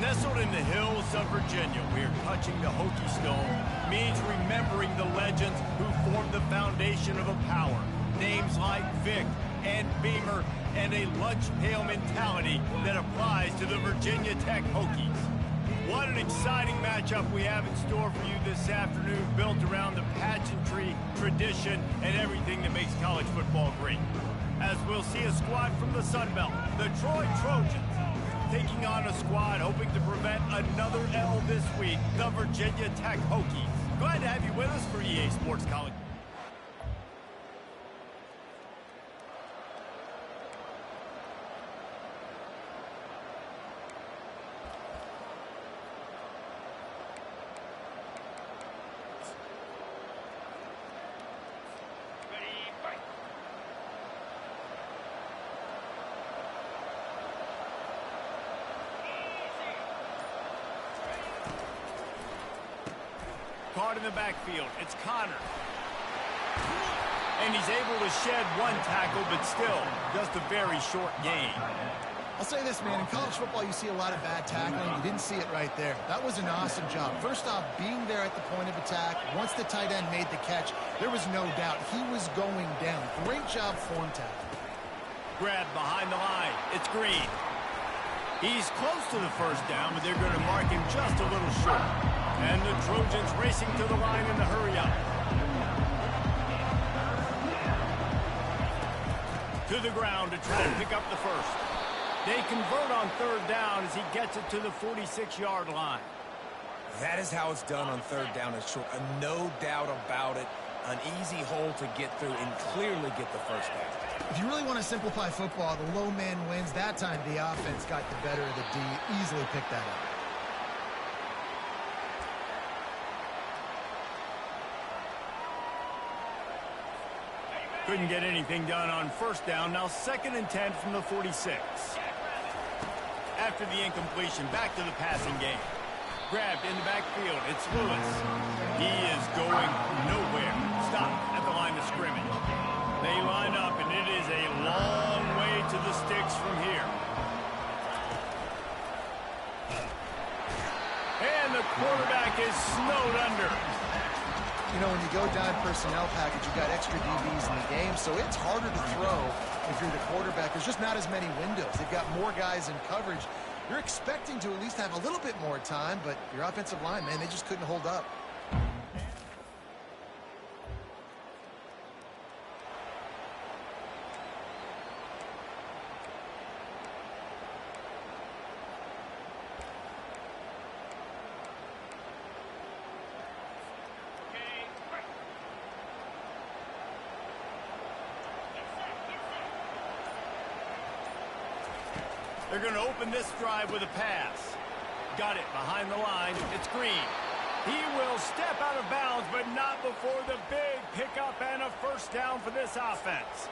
Nestled in the hills of Virginia, we're touching the Hokie Stone, means remembering the legends who formed the foundation of a power. Names like Vic and Beamer and a lunch pail mentality that applies to the Virginia Tech Hokies. What an exciting matchup we have in store for you this afternoon, built around the pageantry, tradition, and everything that makes college football great. As we'll see a squad from the Sun Belt, the Troy Trojans, taking on a squad hoping to prevent another L this week, the Virginia Tech Hokies. Glad to have you with us for EA Sports College. Caught in the backfield, it's Connor. And he's able to shed one tackle, but still, just a very short gain. I'll say this, man, in college football you see a lot of bad tackling. You didn't see it right there. That was an awesome job. First off, being there at the point of attack. Once the tight end made the catch, there was no doubt he was going down. Great job form tackle. Grab behind the line, it's Green. He's close to the first down, but they're going to mark him just a little short. And the Trojans racing to the line in the hurry-up. To the ground to try to pick up the first. They convert on third down as he gets it to the 46-yard line. That is how it's done on third down and short. No doubt about it. An easy hole to get through and clearly get the first down. If you really want to simplify football, the low man wins. That time the offense got the better of the D. Easily picked that up. Couldn't get anything done on first down. Now 2nd and 10 from the 46. After the incompletion, back to the passing game. Grabbed in the backfield. It's Lewis. He is going nowhere. Stop at the line of scrimmage. They line up, and it is a long way to the sticks from here. And the quarterback is snowed under. You know, when you go down personnel package, you've got extra DBs in the game, so it's harder to throw if you're the quarterback. There's just not as many windows. They've got more guys in coverage. You're expecting to at least have a little bit more time, but your offensive line, man, they just couldn't hold up. They're going to open this drive with a pass. Got it behind the line. It's Green. He will step out of bounds, but not before the big pickup and a first down for this offense.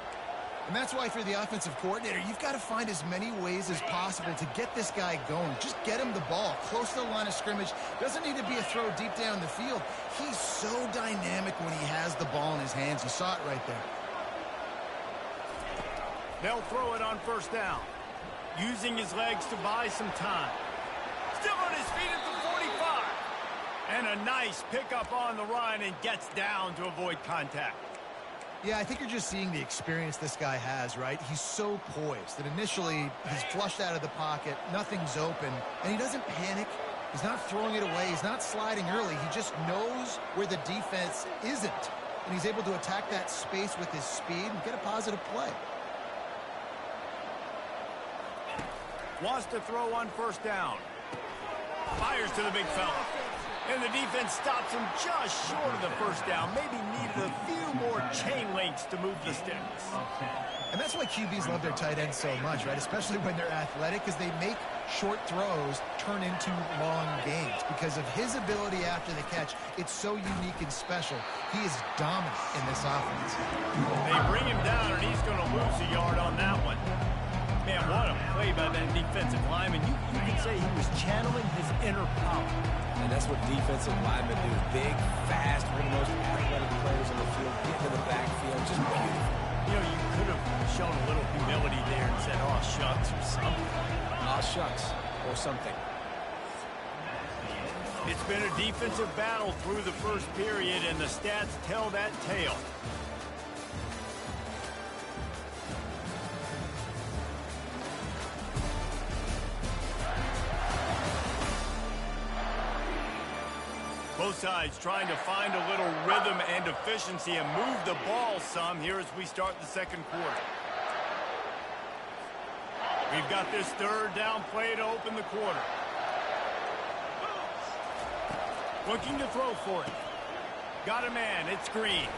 And that's why, if you're the offensive coordinator, you've got to find as many ways as possible to get this guy going. Just get him the ball close to the line of scrimmage. Doesn't need to be a throw deep down the field. He's so dynamic when he has the ball in his hands. You saw it right there. They'll throw it on first down. Using his legs to buy some time. Still on his feet at the 45. And a nice pickup on the run, and gets down to avoid contact. Yeah, I think you're just seeing the experience this guy has, right? He's so poised that initially he's flushed out of the pocket, nothing's open, and he doesn't panic. He's not throwing it away. He's not sliding early. He just knows where the defense isn't, and he's able to attack that space with his speed and get a positive play. Wants to throw on first down. Fires to the big fella. And the defense stops him just short of the first down. Maybe needed a few more chain links to move the sticks. And that's why QBs love their tight ends so much, right? Especially when they're athletic, because they make short throws turn into long gains. Because of his ability after the catch, it's so unique and special. He is dominant in this offense. They bring him down, and he's going to lose a yard on that one. Man, what a play by that defensive lineman. You can say he was channeling his inner power. And that's what defensive linemen do. Big, fast, one of the most athletic players on the field. Get to the backfield. Just beautiful. You know, you could have shown a little humility there and said, "Aw, shucks," or something. Aw, shucks, or something. It's been a defensive battle through the first period, and the stats tell that tale. Both sides trying to find a little rhythm and efficiency and move the ball some here as we start the second quarter. We've got this third down play to open the quarter. Looking to throw for it. Got a man, it's Green.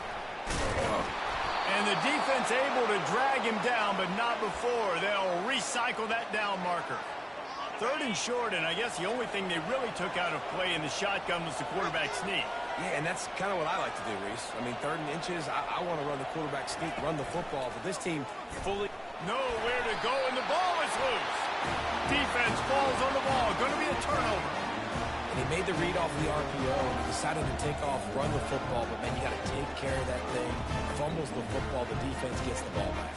And the defense able to drag him down, but not before. They'll recycle that down marker. Third and short, and I guess the only thing they really took out of play in the shotgun was the quarterback sneak. Yeah, and that's kind of what I like to do, Reese. I mean, 3rd and inches, I want to run the quarterback sneak, run the football, but this team fully... Nowhere to go, and the ball is loose. Defense falls on the ball. Going to be a turnover. And he made the read off the RPO, and he decided to take off, run the football, but, man, you got to take care of that thing. Fumbles the football, the defense gets the ball back.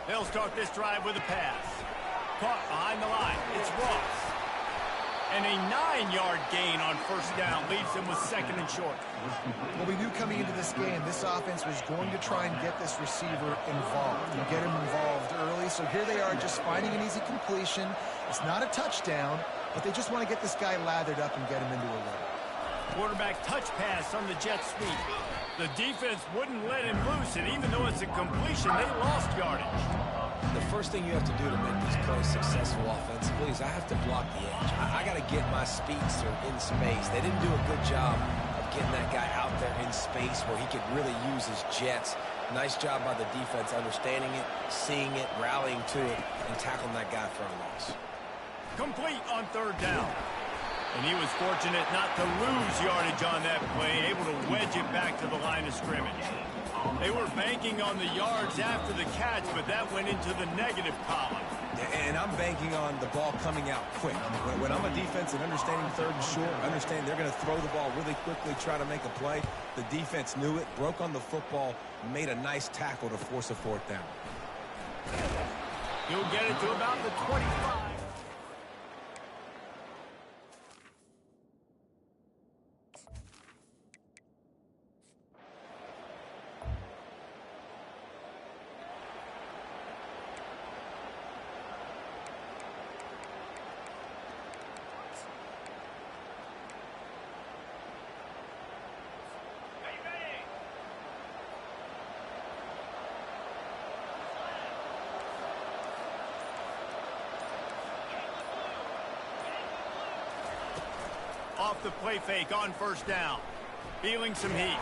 They'll start this drive with a pass. Caught behind the line. It's Ross. And a 9-yard gain on first down leaves them with 2nd and short. Well, we knew coming into this game, this offense was going to try and get this receiver involved and get him involved early. So here they are just finding an easy completion. It's not a touchdown, but they just want to get this guy lathered up and get him into a run. Quarterback touch pass on the jet sweep. The defense wouldn't let him loose, and even though it's a completion, they lost yardage. The first thing you have to do to make these plays successful offensively is I have to block the edge. I got to get my speedster in space. They didn't do a good job of getting that guy out there in space where he could really use his jets. Nice job by the defense understanding it, seeing it, rallying to it, and tackling that guy for a loss. Complete on 3rd down. And he was fortunate not to lose yardage on that play, able to wedge it back to the line of scrimmage. They were banking on the yards after the catch, but that went into the negative column. And I'm banking on the ball coming out quick. When I'm a defense and understanding 3rd and short, understand they're going to throw the ball really quickly, try to make a play. The defense knew it, broke on the football, made a nice tackle to force a 4th down. He'll get it to about the 25. Off the play fake on first down. Feeling some heat.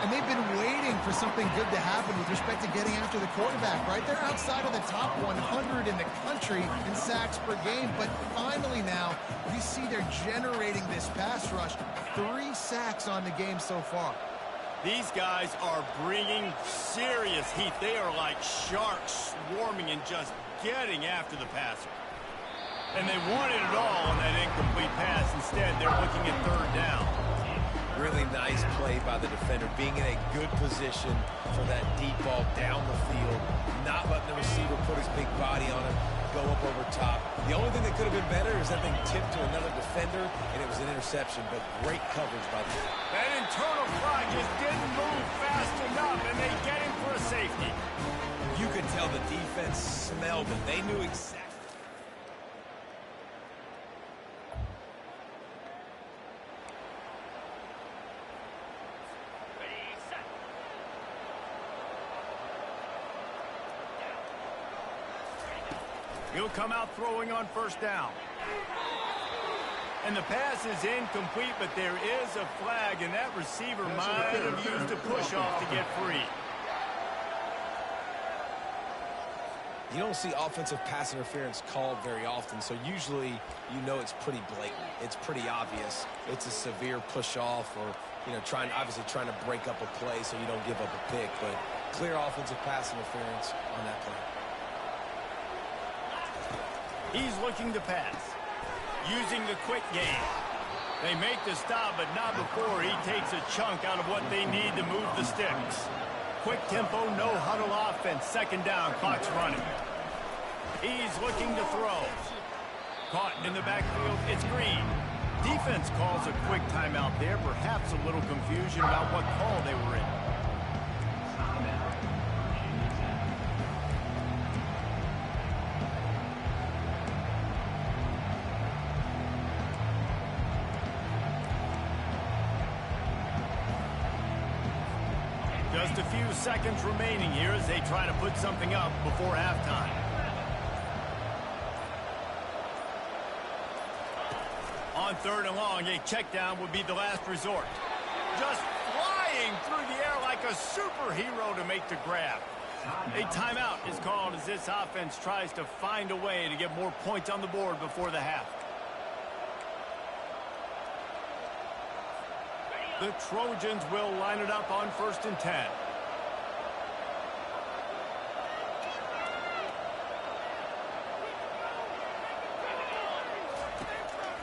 And they've been waiting for something good to happen with respect to getting after the quarterback, right? They're outside of the top 100 in the country in sacks per game. But finally now, you see they're generating this pass rush. 3 sacks on the game so far. These guys are bringing serious heat. They are like sharks swarming and just getting after the passer. And they wanted it all on that incomplete pass. Instead, they're looking at 3rd down. Really nice play by the defender, being in a good position for that deep ball down the field, not letting the receiver put his big body on him, go up over top. The only thing that could have been better is that thing tipped to another defender, and it was an interception, but great coverage by the defender. That internal fly just didn't move fast enough, and they get him for a safety. You could tell the defense smelled it. They knew exactly. He'll come out throwing on first down. And the pass is incomplete, but there is a flag, and that receiver might have used a push-off to get free. You don't see offensive pass interference called very often, so usually you know it's pretty blatant. It's pretty obvious. It's a severe push-off or, obviously trying to break up a play so you don't give up a pick, but Clear offensive pass interference on that play. He's looking to pass. Using the quick game. They make the stop, but not before he takes a chunk out of what they need to move the sticks. Quick tempo, no huddle offense. Second down, clock's running. He's looking to throw. Caught in the backfield, it's Green. Defense calls a quick timeout there. Perhaps a little confusion about what call they were in. Just a few seconds remaining here as they try to put something up before halftime. On third and long, a check down would be the last resort. Just flying through the air like a superhero to make the grab. A timeout is called as this offense tries to find a way to get more points on the board before the half. The Trojans will line it up on 1st and 10.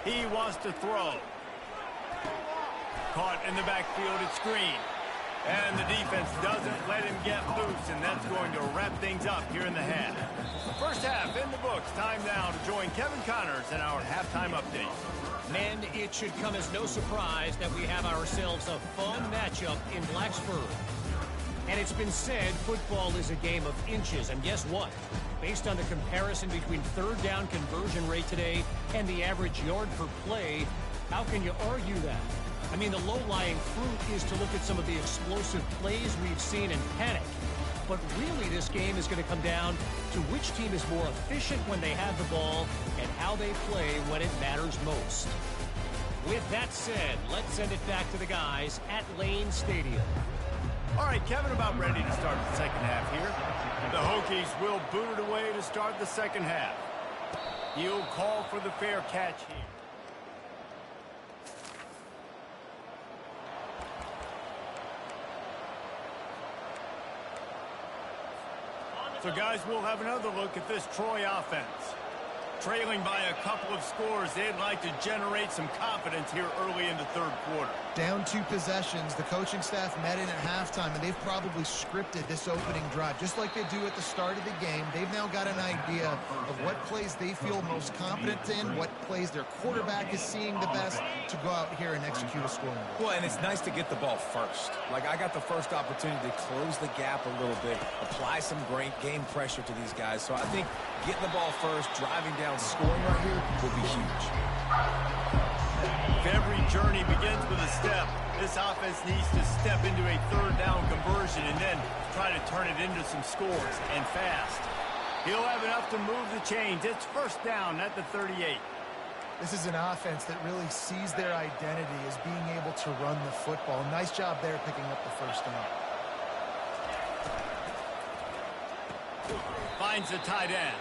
He wants to throw. Caught in the backfield, it's Green. And the defense doesn't let him get loose, and that's going to wrap things up here in the half. First half in the books. Time now to join Kevin Connors in our halftime update. Men, it should come as no surprise that we have ourselves a fun matchup in Blacksburg. And it's been said football is a game of inches, and guess what? Based on the comparison between third down conversion rate today and the average yard per play, how can you argue that? I mean, the low-lying fruit is to look at some of the explosive plays we've seen and panic. But really, this game is going to come down to which team is more efficient when they have the ball and how they play when it matters most. With that said, let's send it back to the guys at Lane Stadium. All right, Kevin, about ready to start the second half here. The Hokies will boot it away to start the second half. He'll call for the fair catch here. So, guys, we'll have another look at this Troy offense. Trailing by a couple of scores, they'd like to generate some confidence here early in the third quarter. Down 2 possessions, the coaching staff met in at halftime, and they've probably scripted this opening drive. Just like they do at the start of the game, they've now got an idea of what plays they feel most confident in, what plays their quarterback is seeing the best to go out here and execute a scoring. Well, and it's nice to get the ball first. Like, I got the first opportunity to close the gap a little bit, apply some great game pressure to these guys. So I think getting the ball first, driving down, scoring right here will be huge. If every journey begins with a step, this offense needs to step into a third down conversion and then try to turn it into some scores, and fast. He'll have enough to move the chains. It's first down at the 38. This is an offense that really sees their identity as being able to run the football. Nice job there picking up the first down. Finds the tight end.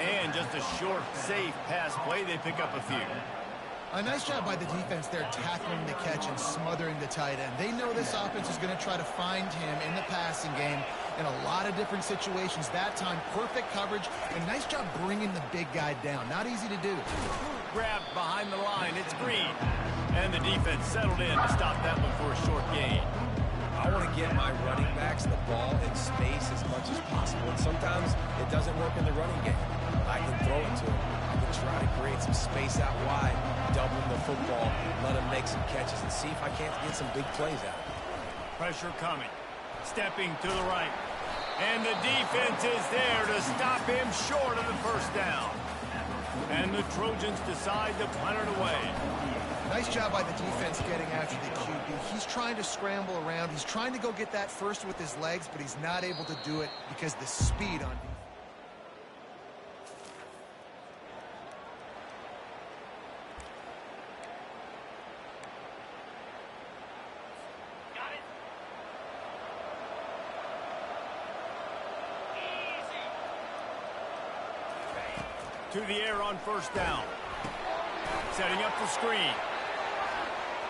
And just a short, safe pass play. They pick up a few. A nice job by the defense there tackling the catch and smothering the tight end. They know this offense is going to try to find him in the passing game in a lot of different situations. That time, perfect coverage, and nice job bringing the big guy down. Not easy to do. Grabbed behind the line. It's Green. And the defense settled in to stop that one for a short gain. I want to get my running backs the ball in space as much as possible. And sometimes it doesn't work in the running game. I can throw it to him. I can try to create some space out wide, doubling the football, let him make some catches, and see if I can't get some big plays out of it. Pressure coming. Stepping to the right. And the defense is there to stop him short of the first down. And the Trojans decide to punt it away. Nice job by the defense getting after the QB. He's trying to scramble around. He's trying to go get that first with his legs, but he's not able to do it because the speed on defense. To the air on first down. Setting up the screen.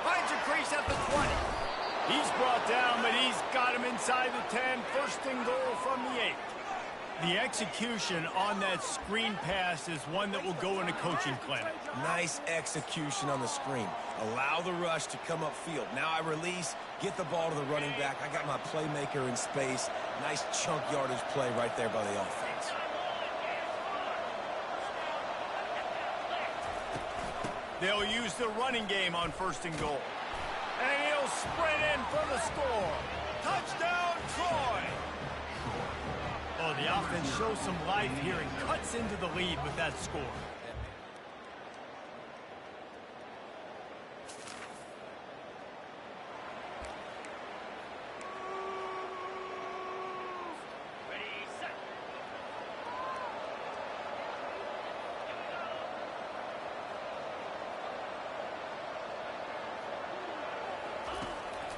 Finds a crease at the 20. He's brought down, but he's got him inside the 10. First and goal from the 8. The execution on that screen pass is one that will go in a coaching clinic. Nice execution on the screen. Allow the rush to come upfield. Now I release, get the ball to the running back. I got my playmaker in space. Nice chunk yardage play right there by the offense. They'll use the running game on first and goal. And he'll sprint in for the score. Touchdown, Troy! Oh, the offense shows some life here and cuts into the lead with that score.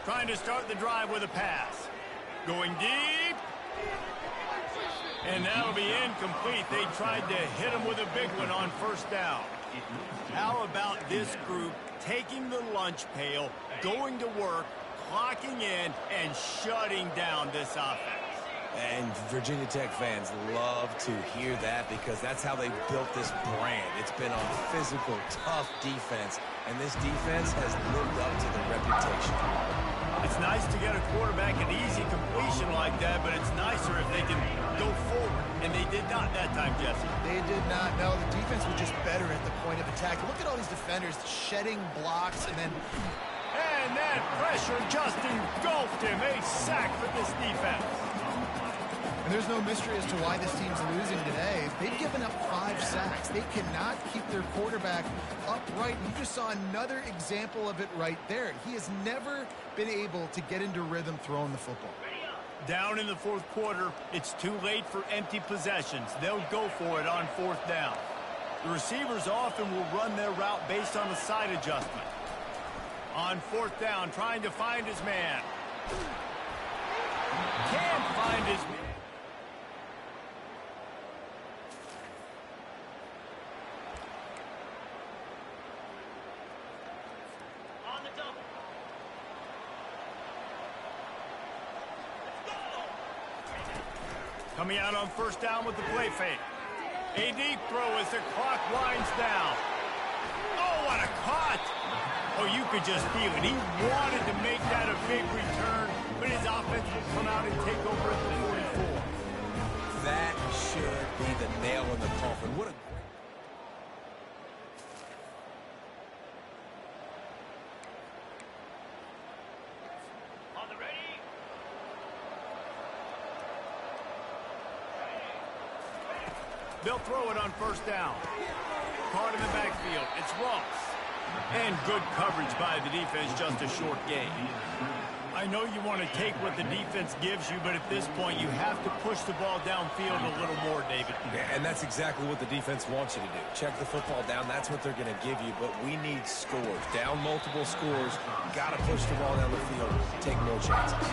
Trying to start the drive with a pass. Going deep. And that'll be incomplete. They tried to hit him with a big one on first down. How about this group taking the lunch pail, going to work, clocking in, and shutting down this offense? And Virginia Tech fans love to hear that because that's how they built this brand. It's been on physical, tough defense, and this defense has lived up to the reputation. It's nice to get a quarterback an easy completion like that, but it's nicer if they can go forward. And they did not that time, Jesse. They did not. No, the defense was just better at the point of attack. Look at all these defenders shedding blocks and then... And that pressure just engulfed him. A sack for this defense. And there's no mystery as to why this team's losing today. They've given up 5 sacks. They cannot keep their quarterback upright. You just saw another example of it right there. He has never been able to get into rhythm throwing the football. Down in the fourth quarter, it's too late for empty possessions. They'll go for it on fourth down. The receivers often will run their route based on a side adjustment. On fourth down, trying to find his man. Can't find his man. Coming out on first down with the play fake. A deep throw as the clock winds down. Oh, what a cut! Oh, you could just feel it. He wanted to make that a big return, but his offense will come out and take over at the 44. That should be the nail in the coffin. What a... They'll throw it on first down. Caught in the backfield. It's Ross. And good coverage by the defense, just a short gain. I know you want to take what the defense gives you, but at this point you have to push the ball downfield a little more, David. Yeah, and that's exactly what the defense wants you to do. Check the football down. That's what they're going to give you, but we need scores. Down multiple scores. Got to push the ball down the field. Take more chances.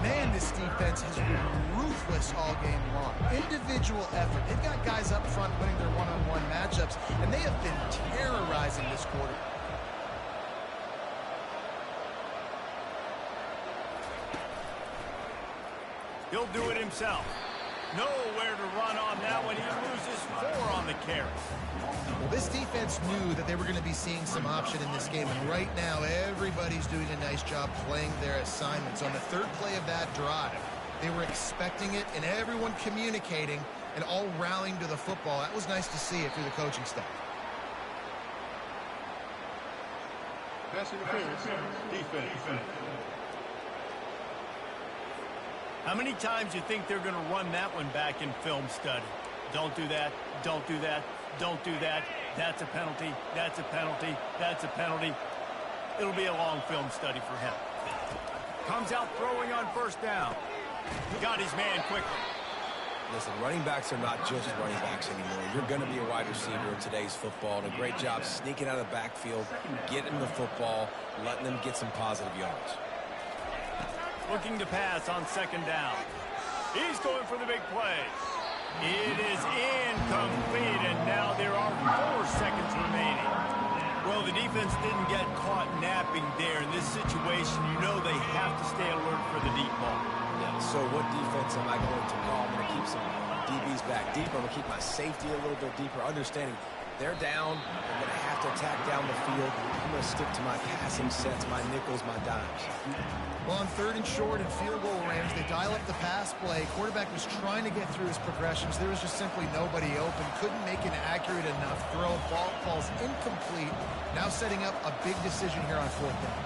Man, this defense has been ruthless all game long. Individual effort. They've got guys up front winning their one-on-one matchups, and they have been terrorizing this quarter. He'll do it himself. Nowhere to run on that one. He loses 4 on the carry. Well, this defense knew that they were going to be seeing some option in this game, and right now everybody's doing a nice job playing their assignments. On the third play of that drive, they were expecting it, and everyone communicating and all rallying to the football. That was nice to see it through the coaching staff. Pass interference, defense. How many times do you think they're going to run that one back in film study? Don't do that. Don't do that. Don't do that. That's a penalty. That's a penalty. That's a penalty. It'll be a long film study for him. Comes out throwing on first down. Got his man quickly. Listen, running backs are not just running backs anymore. You're going to be a wide receiver in today's football. And a great job sneaking out of the backfield, getting the football, letting them get some positive yards. Looking to pass on second down. He's going for the big play. It is incomplete, and now there are 4 seconds remaining. Well, the defense didn't get caught napping there. In this situation, you know they have to stay alert for the deep ball. Yeah, so what defense am I going to call? I'm going to keep some DBs back deeper. I'm going to keep my safety a little bit deeper, understanding they're down. I'm going to have to attack down the field. I'm going to stick to my passing sets, my nickels, my dimes. Well, on 3rd and short and field goal range, they dial up the pass play. Quarterback was trying to get through his progressions. There was just simply nobody open. Couldn't make an accurate enough throw. Ball falls incomplete. Now setting up a big decision here on 4th down.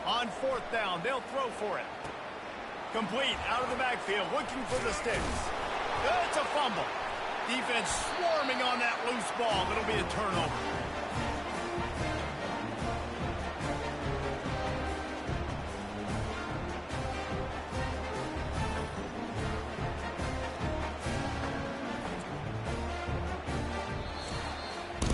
On 4th down, they'll throw for it. Complete, out of the backfield, looking for the sticks. It's a fumble. Defense swarming on that loose ball. It'll be a turnover.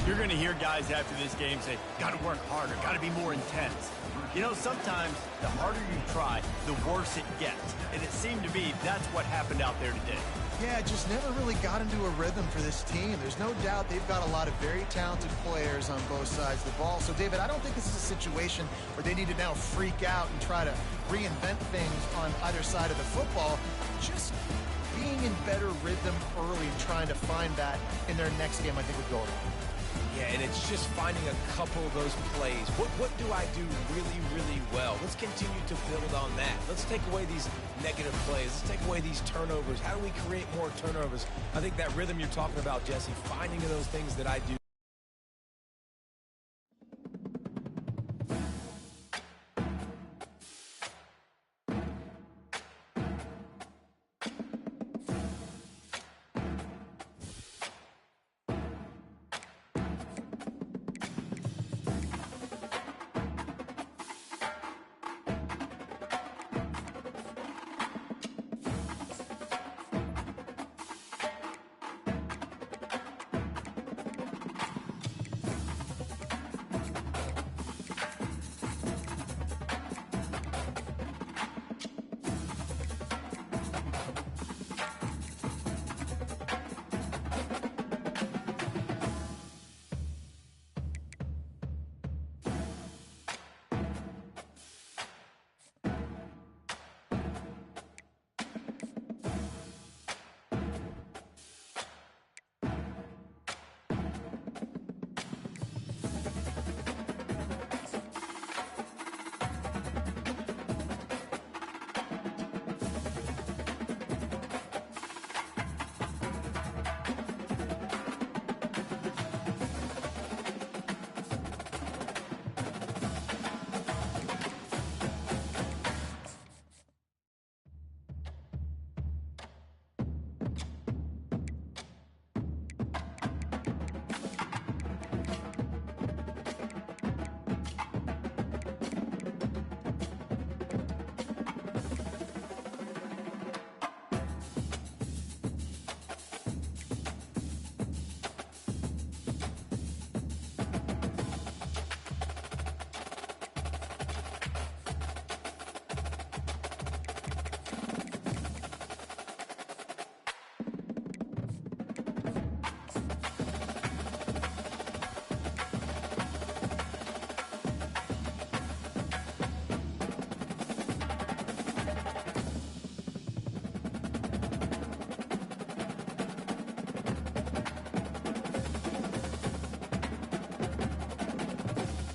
You're going to hear guys after this game say, got to work harder, got to be more intense. You know, sometimes the harder you try, the worse it gets. And it seemed to me that's what happened out there today. Yeah, just never really got into a rhythm for this team. There's no doubt they've got a lot of very talented players on both sides of the ball. So, David, I don't think this is a situation where they need to now freak out and try to reinvent things on either side of the football. Just being in better rhythm early and trying to find that in their next game, I think, would go a long way. Yeah, and it's just finding a couple of those plays. What do I do really, really well? Let's continue to build on that. Let's take away these negative plays. Let's take away these turnovers. How do we create more turnovers? I think that rhythm you're talking about, Jesse, finding those things that I do